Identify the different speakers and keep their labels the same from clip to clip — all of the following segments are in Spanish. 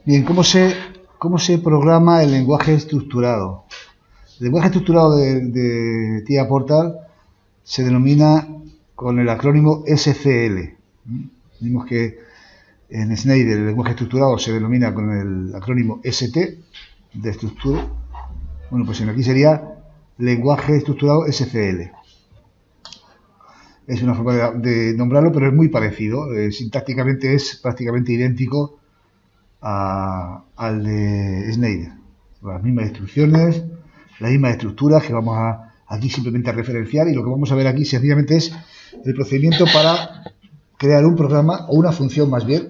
Speaker 1: Bien, ¿cómo se programa el lenguaje estructurado? El lenguaje estructurado de TIA Portal se denomina con el acrónimo SCL. Vimos que en Schneider el lenguaje estructurado se denomina con el acrónimo ST de estructura. Bueno, pues aquí sería lenguaje estructurado SCL. Es una forma de nombrarlo, pero es muy parecido. Sintácticamente es prácticamente idéntico al de Schneider. Las mismas instrucciones, las mismas estructuras que vamos aquí simplemente a referenciar, y lo que vamos a ver aquí sencillamente es el procedimiento para crear un programa o una función más bien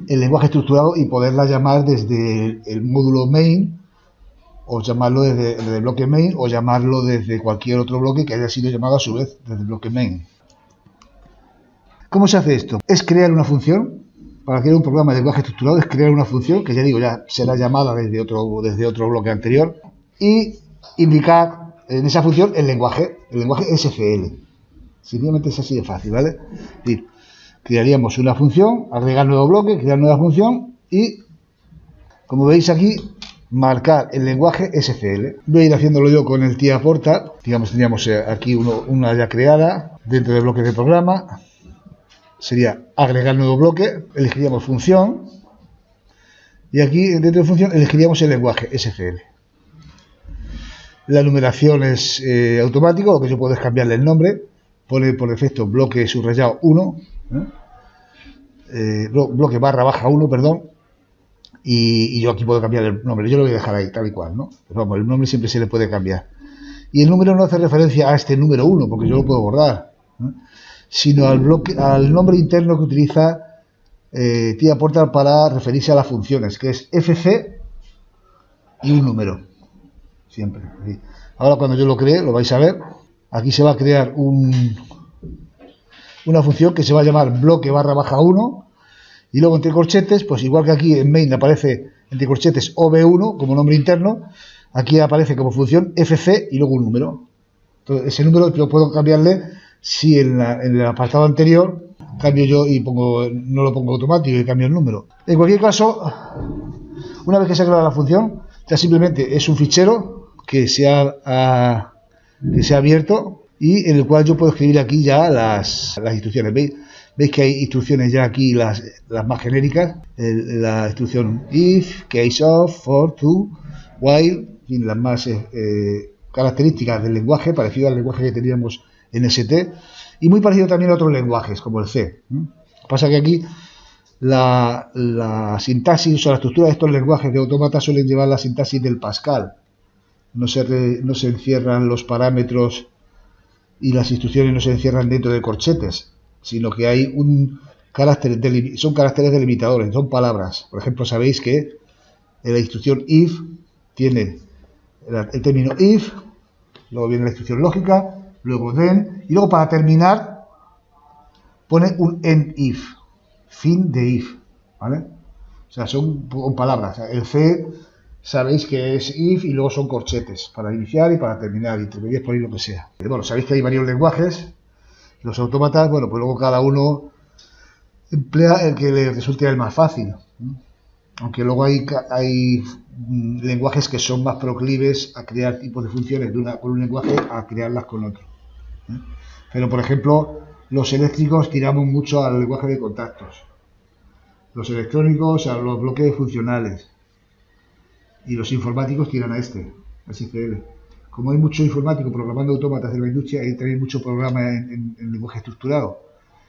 Speaker 1: el lenguaje estructurado y poderla llamar desde el módulo main, o llamarlo desde el bloque main, o llamarlo desde cualquier otro bloque que haya sido llamado a su vez desde el bloque main. ¿Cómo se hace esto? Es crear una función. Para crear un programa de lenguaje estructurado es crear una función que, ya digo, ya será llamada desde otro bloque anterior, y indicar en esa función el lenguaje SCL. Simplemente es así de fácil, ¿vale? Es decir, crearíamos una función, agregar nuevo bloque, crear nueva función y, como veis aquí, marcar el lenguaje SCL. Voy a ir haciéndolo yo con el TIA Portal. Digamos, tendríamos aquí una ya creada dentro del bloque de programa. Sería agregar nuevo bloque, elegiríamos función, y aquí dentro de función elegiríamos el lenguaje SCL. La numeración es automático, lo que yo puedo es cambiarle el nombre, pone por defecto bloque subrayado 1, bloque barra baja 1, perdón, y yo aquí puedo cambiar el nombre. Yo lo voy a dejar ahí tal y cual, ¿no? Pero vamos, el nombre siempre se le puede cambiar. Y el número no hace referencia a este número 1, porque yo lo puedo borrar, ¿no?, sino al nombre interno que utiliza TIA Portal para referirse a las funciones, que es FC y un número, siempre. Ahora cuando yo lo cree, lo vais a ver, aquí se va a crear una función que se va a llamar bloque barra baja 1, y luego entre corchetes, pues igual que aquí en main aparece entre corchetes OB1 como nombre interno, aquí aparece como función FC y luego un número. Entonces ese número yo puedo cambiarle. Si en el apartado anterior cambio yo y no lo pongo automático y cambio el número. En cualquier caso, una vez que se ha creado la función, ya simplemente es un fichero que se ha abierto y en el cual yo puedo escribir aquí ya las instrucciones. ¿Veis que hay instrucciones ya aquí, las más genéricas? La instrucción if, case of, for, to, while, y las más características del lenguaje, parecido al lenguaje que teníamos en ST, y muy parecido también a otros lenguajes como el C. Pasa que aquí la sintaxis o la estructura de estos lenguajes de autómata suelen llevar la sintaxis del Pascal. No se encierran los parámetros y las instrucciones no se encierran dentro de corchetes, sino que hay son caracteres delimitadores, son palabras. Por ejemplo, sabéis que en la instrucción if tiene el término if, luego viene la instrucción lógica, luego then, y luego para terminar pone un end if, fin de if, ¿vale? O sea, son palabras. El C sabéis que es if y luego son corchetes para iniciar y para terminar, y te podéis poner lo que sea. Bueno, sabéis que hay varios lenguajes, los autómatas, bueno, pues luego cada uno emplea el que le resulte el más fácil, aunque luego hay lenguajes que son más proclives a crear tipos de funciones con un lenguaje a crearlas con otro. Pero por ejemplo, los eléctricos tiramos mucho al lenguaje de contactos, los electrónicos a los bloques funcionales, y los informáticos tiran a SCL. Como hay mucho informático programando autómatas de la industria, hay también mucho programa en lenguaje estructurado.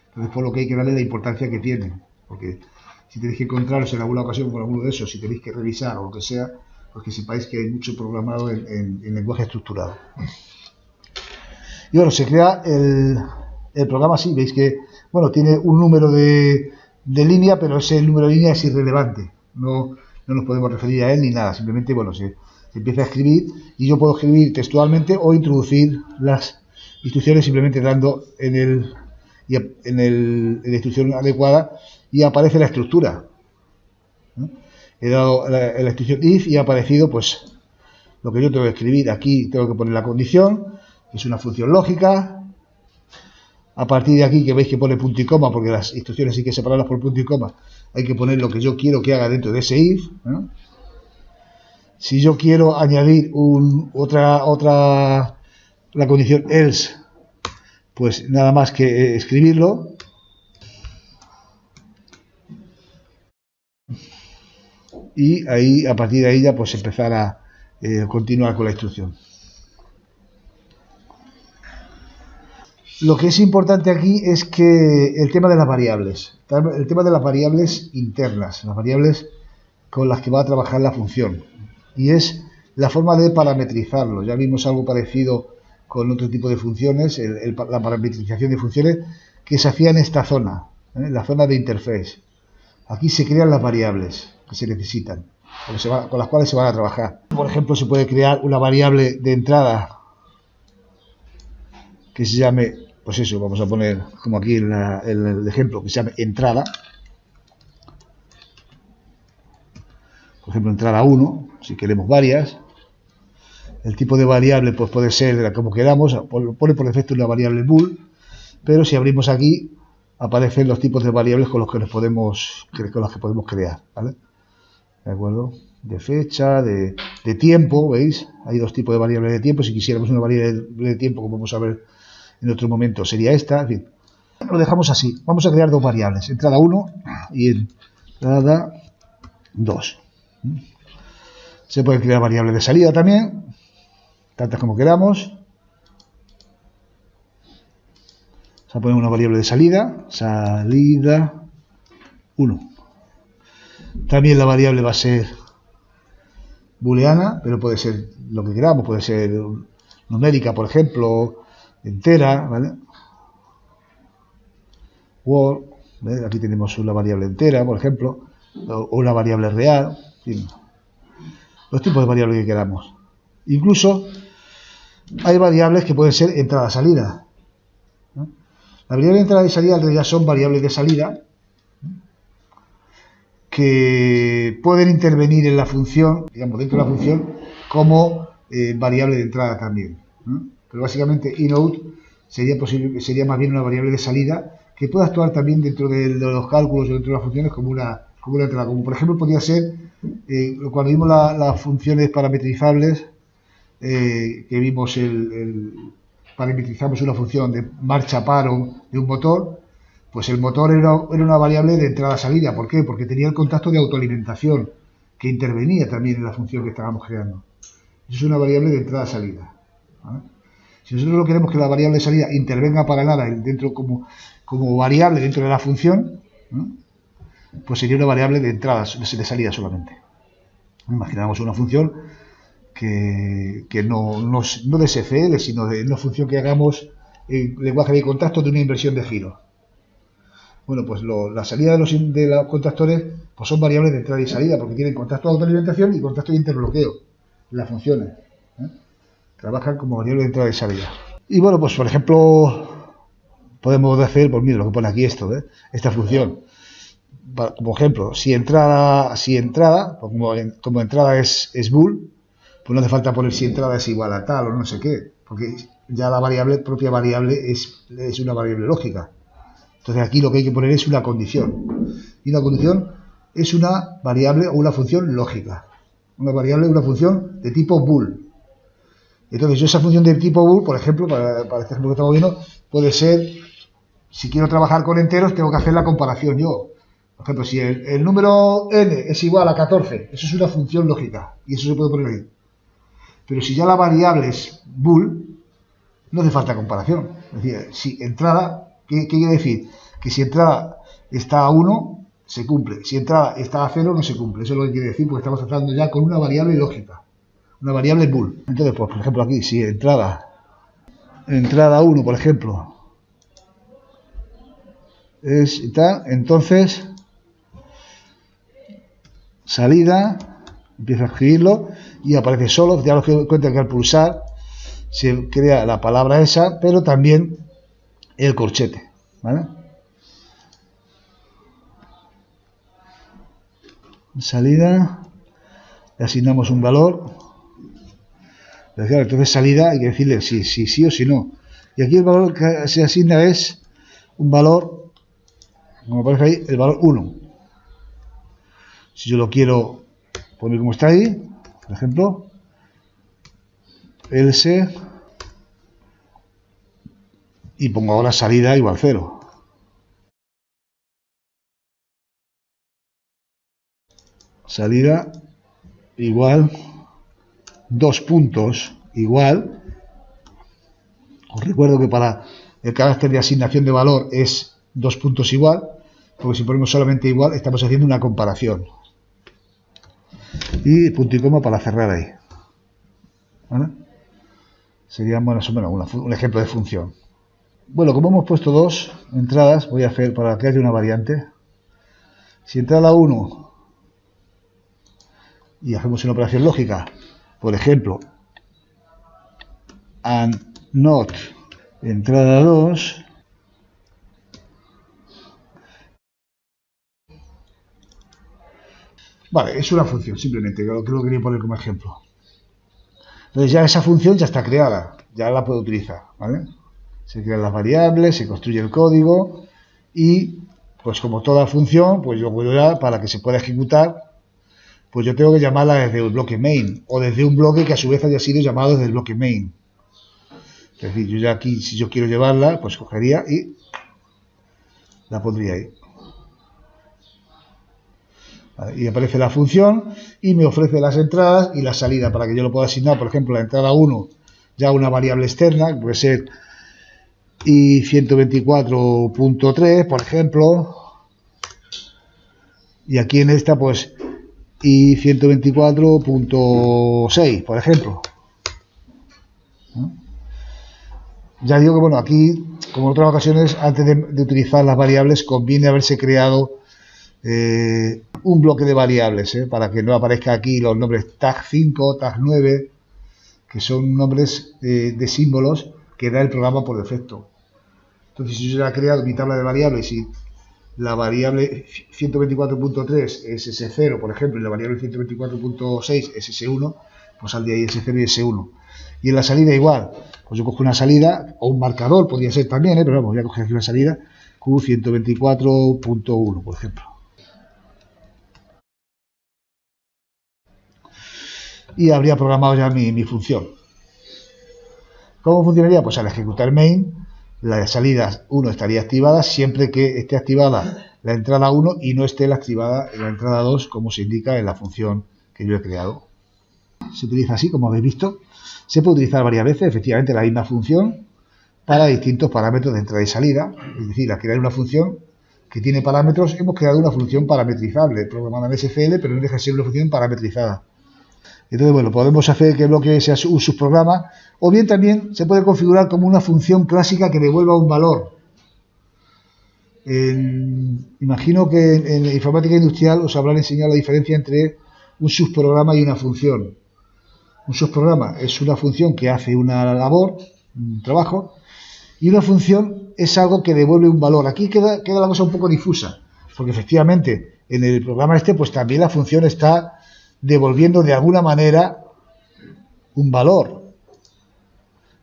Speaker 1: Entonces, por lo que hay que darle la importancia que tiene, porque si tenéis que encontraros en alguna ocasión con alguno de esos, si tenéis que revisar o lo que sea, pues que sepáis que hay mucho programado en lenguaje estructurado. Y bueno, se crea el programa así. Veis que, bueno, tiene un número de línea, pero ese número de línea es irrelevante. No nos podemos referir a él ni nada. Simplemente, bueno, se empieza a escribir y yo puedo escribir textualmente o introducir las instrucciones simplemente dando en la instrucción adecuada y aparece la estructura. He dado la instrucción if y ha aparecido pues lo que yo tengo que escribir. Aquí tengo que poner la condición, que es una función lógica. A partir de aquí, que veis que pone punto y coma, porque las instrucciones hay que separarlas por punto y coma, hay que poner lo que yo quiero que haga dentro de ese if, ¿no? Si yo quiero añadir la condición else, pues nada más que escribirlo. Y ahí, a partir de ahí ya pues empezar a continuar con la instrucción. Lo que es importante aquí es que el tema de las variables, el tema de las variables internas, las variables con las que va a trabajar la función, y es la forma de parametrizarlo. Ya vimos algo parecido con otro tipo de funciones, la parametrización de funciones que se hacía en esta zona, la zona de interface. Aquí se crean las variables que se necesitan, con las cuales se van a trabajar. Por ejemplo, se puede crear una variable de entrada que se llame, pues eso, vamos a poner como aquí en el ejemplo, que se llame entrada. Por ejemplo, entrada 1, si queremos varias. El tipo de variable pues puede ser como queramos, pone por defecto una variable bool, pero si abrimos aquí aparecen los tipos de variables con los que podemos crear, ¿vale? ¿De acuerdo? De fecha, de tiempo, ¿veis? Hay dos tipos de variables de tiempo. Si quisiéramos una variable de tiempo, como vamos a ver en otro momento, sería esta. En fin, lo dejamos así. Vamos a crear dos variables, entrada 1 y entrada 2. Se pueden crear variables de salida también, tantas como queramos. Vamos a poner una variable de salida 1. También la variable va a ser booleana, pero puede ser lo que queramos, puede ser numérica, por ejemplo, entera, ¿vale? Word, ¿vale? Aquí tenemos una variable entera, por ejemplo, o una variable real, en fin, los tipos de variables que queramos. Incluso hay variables que pueden ser entrada-salida, ¿no? La variable de entrada y salida en realidad son variables de salida que pueden intervenir en la función, digamos, dentro de la función, como variable de entrada también, ¿no? Pero básicamente inout sería más bien una variable de salida que puede actuar también dentro de los cálculos o dentro de las funciones como una entrada. Como por ejemplo podría ser, cuando vimos las funciones parametrizables, que vimos parametrizamos una función de marcha-paro de un motor, pues el motor era una variable de entrada-salida. ¿Por qué? Porque tenía el contacto de autoalimentación, que intervenía también en la función que estábamos creando. Eso es una variable de entrada-salida, ¿vale? Si nosotros no queremos que la variable de salida intervenga para nada dentro como variable dentro de la función, ¿no?, pues sería una variable de entrada, de salida solamente. Imaginamos una función que no de SFL, sino de una función que hagamos en lenguaje de contacto de una inversión de giro. Bueno, pues la salida de los contactores pues son variables de entrada y salida, porque tienen contacto de autoalimentación y contacto de interbloqueo en las funciones, ¿eh? Trabajan como variable de entrada y salida. Y bueno, pues por ejemplo, podemos hacer, pues mira lo que pone aquí esta función. Como ejemplo, si entrada, como entrada es bool, pues no hace falta poner si entrada es igual a tal o no sé qué, porque ya la propia variable es una variable lógica. Entonces aquí lo que hay que poner es una condición. Y una condición es una variable o una función lógica. Una variable o una función de tipo bool. Entonces yo esa función de tipo bool, por ejemplo, para este ejemplo que estamos viendo, puede ser, si quiero trabajar con enteros, tengo que hacer la comparación yo. Por ejemplo, si el número n es igual a 14, eso es una función lógica. Y eso se puede poner ahí. Pero si ya la variable es bool, no hace falta comparación. Es decir, si entrada, ¿qué quiere decir? Que si entrada está a 1, se cumple. Si entrada está a 0, no se cumple. Eso es lo que quiere decir, porque estamos tratando ya con una variable lógica. Una variable bool. Entonces, pues, por ejemplo, aquí, si entrada 1, por ejemplo, es tal, entonces salida, empiezo a escribirlo y aparece solo. Ya os cuenta que al pulsar se crea la palabra esa, pero también el corchete, ¿vale? Salida, le asignamos un valor. Claro, entonces salida hay que decirle si sí o si no. Y aquí el valor que se asigna es un valor, como aparece ahí, el valor 1. Si yo lo quiero poner como está ahí, por ejemplo, else, y pongo ahora salida igual 0. Salida igual 2 puntos igual. Os recuerdo que para el carácter de asignación de valor es 2 puntos igual, porque si ponemos solamente igual estamos haciendo una comparación. Y punto y coma para cerrar ahí. ¿Vale? Sería más o menos un ejemplo de función. Bueno, como hemos puesto dos entradas, voy a hacer para que haya una variante. Si entrada 1 y hacemos una operación lógica, por ejemplo, and not entrada 2, vale, es una función simplemente, que lo quería poner como ejemplo. Entonces ya esa función ya está creada, ya la puedo utilizar, ¿vale? Se crean las variables, se construye el código y pues como toda función, pues yo puedo ya, para que se pueda ejecutar, pues yo tengo que llamarla desde el bloque main o desde un bloque que a su vez haya sido llamado desde el bloque main. Es decir, yo ya aquí, si yo quiero llevarla, pues cogería y la pondría ahí. Vale, y aparece la función y me ofrece las entradas y la salida para que yo lo pueda asignar, por ejemplo, la entrada 1 ya una variable externa, que puede ser i124.3, por ejemplo, y aquí en esta, pues i124.6, por ejemplo. Ya digo que, bueno, aquí, como en otras ocasiones, antes de utilizar las variables, conviene haberse creado un bloque de variables, para que no aparezca aquí los nombres tag 5, tag 9, que son nombres de símbolos que da el programa por defecto. Entonces, si yo ya he creado mi tabla de variables y la variable 124.3 es S0, por ejemplo, y la variable 124.6 es S1, pues saldría ahí S0 y S1. Y en la salida igual, pues yo cojo una salida, o un marcador, podría ser también, pero vamos, voy a coger aquí una salida, Q124.1, por ejemplo. Y habría programado ya mi función. ¿Cómo funcionaría? Pues al ejecutar main, la salida 1 estaría activada siempre que esté activada la entrada 1 y no esté activada la entrada 2, como se indica en la función que yo he creado. Se utiliza así, como habéis visto. Se puede utilizar varias veces, efectivamente, la misma función para distintos parámetros de entrada y salida. Es decir, al crear una función que tiene parámetros, hemos creado una función parametrizable, programada en SQL, pero no deja de ser una función parametrizada. Entonces, bueno, podemos hacer que el bloque sea un subprograma, o bien también se puede configurar como una función clásica que devuelva un valor. Imagino que en la informática industrial os habrán enseñado la diferencia entre un subprograma y una función. Un subprograma es una función que hace una labor, un trabajo, y una función es algo que devuelve un valor. Aquí queda la cosa un poco difusa, porque efectivamente en el programa este pues también la función está devolviendo de alguna manera un valor.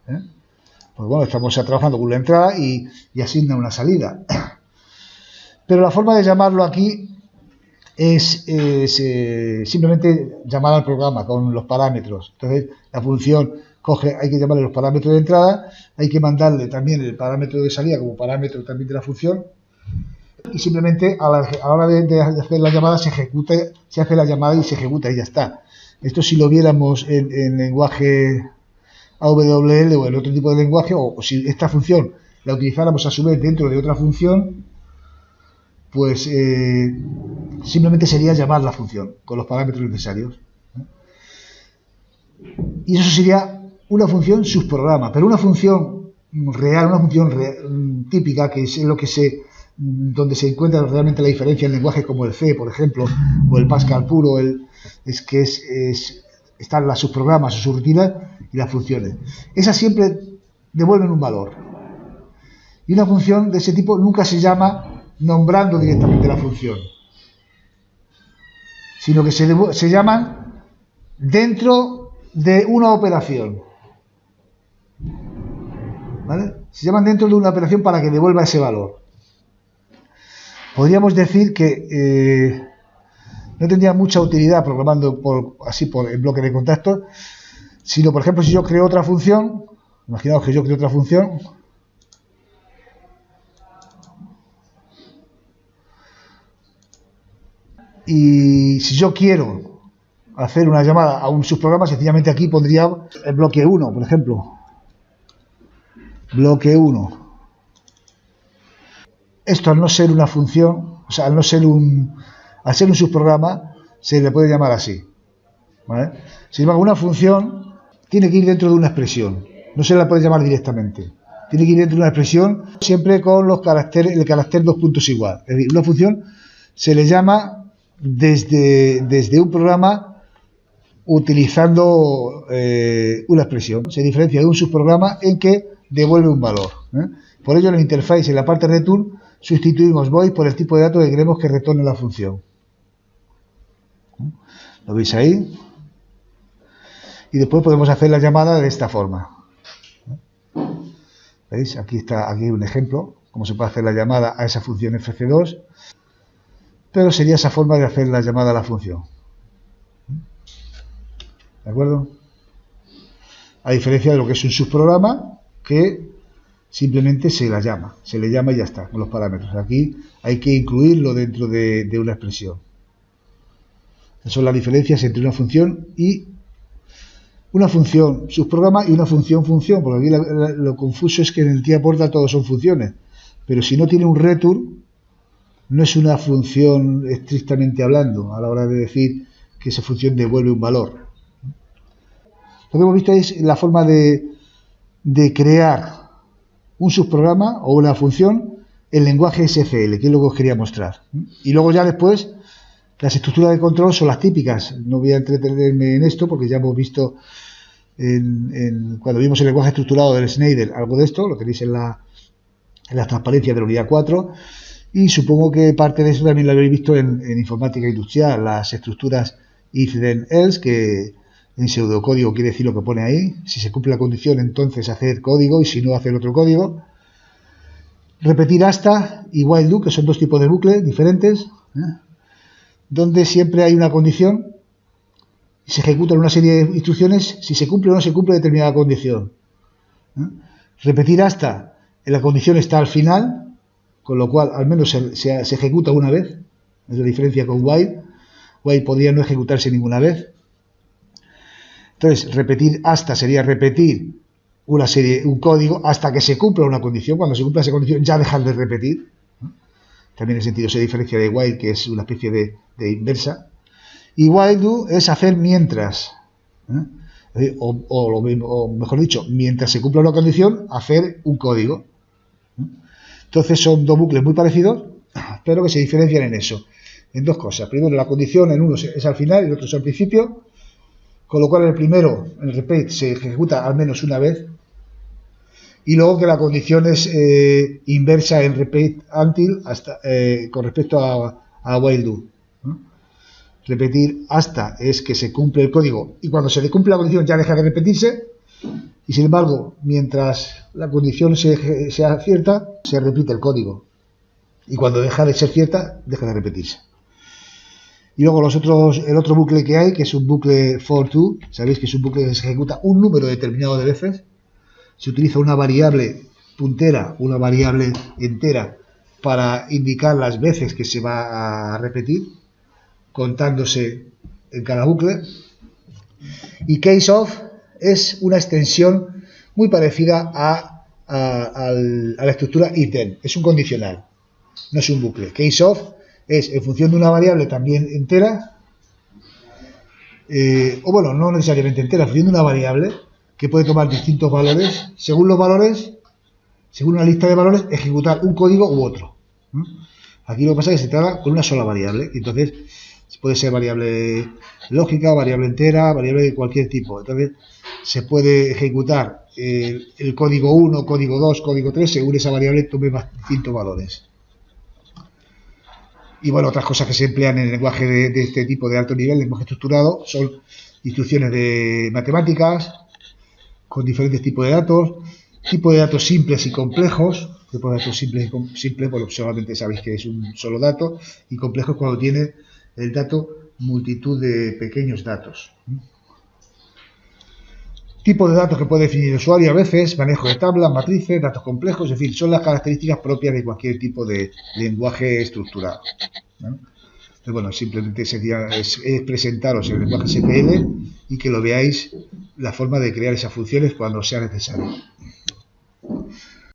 Speaker 1: Pues bueno, estamos trabajando con una entrada y asigna una salida. Pero la forma de llamarlo aquí es simplemente llamar al programa con los parámetros. Entonces, la función hay que llamarle los parámetros de entrada, hay que mandarle también el parámetro de salida como parámetro también de la función, y simplemente a la hora de hacer la llamada se hace la llamada y se ejecuta y ya está. Esto si lo viéramos en lenguaje AWL o en otro tipo de lenguaje, o si esta función la utilizáramos a su vez dentro de otra función, pues simplemente sería llamar la función con los parámetros necesarios. Y eso sería una función subprograma, pero una función real, una función típica, que es lo que donde se encuentra realmente la diferencia en lenguajes como el C, por ejemplo, o el Pascal puro, están las subprogramas o subrutinas y las funciones. Esas siempre devuelven un valor. Y una función de ese tipo nunca se llama nombrando directamente la función, sino que se llaman dentro de una operación. ¿Vale? Se llaman dentro de una operación para que devuelva ese valor. Podríamos decir que no tendría mucha utilidad programando así en bloque de contactos, sino, por ejemplo, si yo creo otra función, imaginaos que yo creo otra función, y si yo quiero hacer una llamada a un subprograma, sencillamente aquí pondría el bloque 1, por ejemplo. Bloque 1. Esto, al no ser una función, o sea, al ser un subprograma, se le puede llamar así, ¿vale? Sin embargo, una función tiene que ir dentro de una expresión, no se la puede llamar directamente. Tiene que ir dentro de una expresión, siempre con el carácter 2 puntos igual. Es decir, una función se le llama desde un programa utilizando una expresión. Se diferencia de un subprograma en que devuelve un valor, ¿eh? Por ello, en el interface, en la parte return, sustituimos void por el tipo de datos que queremos que retorne la función. ¿Lo veis ahí? Y después podemos hacer la llamada de esta forma. ¿Veis? Aquí hay un ejemplo, cómo se puede hacer la llamada a esa función fc2, pero sería esa forma de hacer la llamada a la función. ¿De acuerdo? A diferencia de lo que es un subprograma, que simplemente se le llama y ya está, con los parámetros. Aquí hay que incluirlo dentro de una expresión. Esas son las diferencias entre una función subprograma y una función, porque aquí lo confuso es que en el TIA-Portal todos son funciones, pero si no tiene un return, no es una función estrictamente hablando, a la hora de decir que esa función devuelve un valor. Lo que hemos visto es la forma de crear un subprograma o una función en lenguaje SFL, que es lo que os quería mostrar. Y luego ya después, las estructuras de control son las típicas. No voy a entretenerme en esto porque ya hemos visto cuando vimos el lenguaje estructurado del Schneider algo de esto, lo tenéis en la transparencia de la unidad 4, y supongo que parte de eso también lo habéis visto en informática industrial, las estructuras if then else, que en pseudocódigo quiere decir lo que pone ahí. Si se cumple la condición, entonces hacer código, y si no, hacer otro código. Repetir hasta y while do, que son dos tipos de bucles diferentes, donde siempre hay una condición y se ejecutan una serie de instrucciones si se cumple o no se cumple determinada condición. Repetir hasta, la condición está al final, con lo cual al menos se ejecuta una vez. Es la diferencia con while. While podría no ejecutarse ninguna vez. Entonces, repetir hasta sería repetir un código hasta que se cumpla una condición. Cuando se cumpla esa condición, ya dejar de repetir. También en el sentido se diferencia de while, que es una especie de inversa. Y while do es hacer mientras. O mejor dicho, mientras se cumpla una condición, hacer un código. Entonces son dos bucles muy parecidos, pero que se diferencian en eso. En dos cosas. Primero, la condición en uno es al final y el otro es al principio. Con lo cual el primero, el repeat, se ejecuta al menos una vez. Y luego que la condición es inversa en repeat until con respecto a while do. Repetir hasta es que se cumple el código y cuando se le cumple la condición ya deja de repetirse. Y sin embargo, mientras la condición sea cierta, se repite el código. Y cuando deja de ser cierta, deja de repetirse. Y luego el otro bucle que hay, que es un bucle for to, sabéis que es un bucle que se ejecuta un número determinado de veces. Se utiliza una variable puntera, una variable entera, para indicar las veces que se va a repetir, contándose en cada bucle. Y case of es una extensión muy parecida a la estructura if then. Es un condicional, no es un bucle. Case of es en función de una variable también entera, o bueno, no necesariamente entera, en función de una variable que puede tomar distintos valores. Según los valores, según una lista de valores, ejecutar un código u otro. Aquí lo que pasa es que se trata con una sola variable, entonces puede ser variable lógica, variable entera, variable de cualquier tipo. Entonces se puede ejecutar el código 1, código 2, código 3, según esa variable tome distintos valores. Y bueno, otras cosas que se emplean en el lenguaje de este tipo de alto nivel, lenguaje estructurado, son instrucciones de matemáticas con diferentes tipos de datos simples y complejos. Tipos de datos simples, bueno, solamente sabéis que es un solo dato, y complejo es cuando tiene el dato multitud de pequeños datos. Tipo de datos que puede definir el usuario a veces, manejo de tablas, matrices, datos complejos, es decir, son las características propias de cualquier tipo de lenguaje estructurado, ¿no? Entonces, bueno, simplemente es presentaros el lenguaje SQL y que lo veáis la forma de crear esas funciones cuando sea necesario.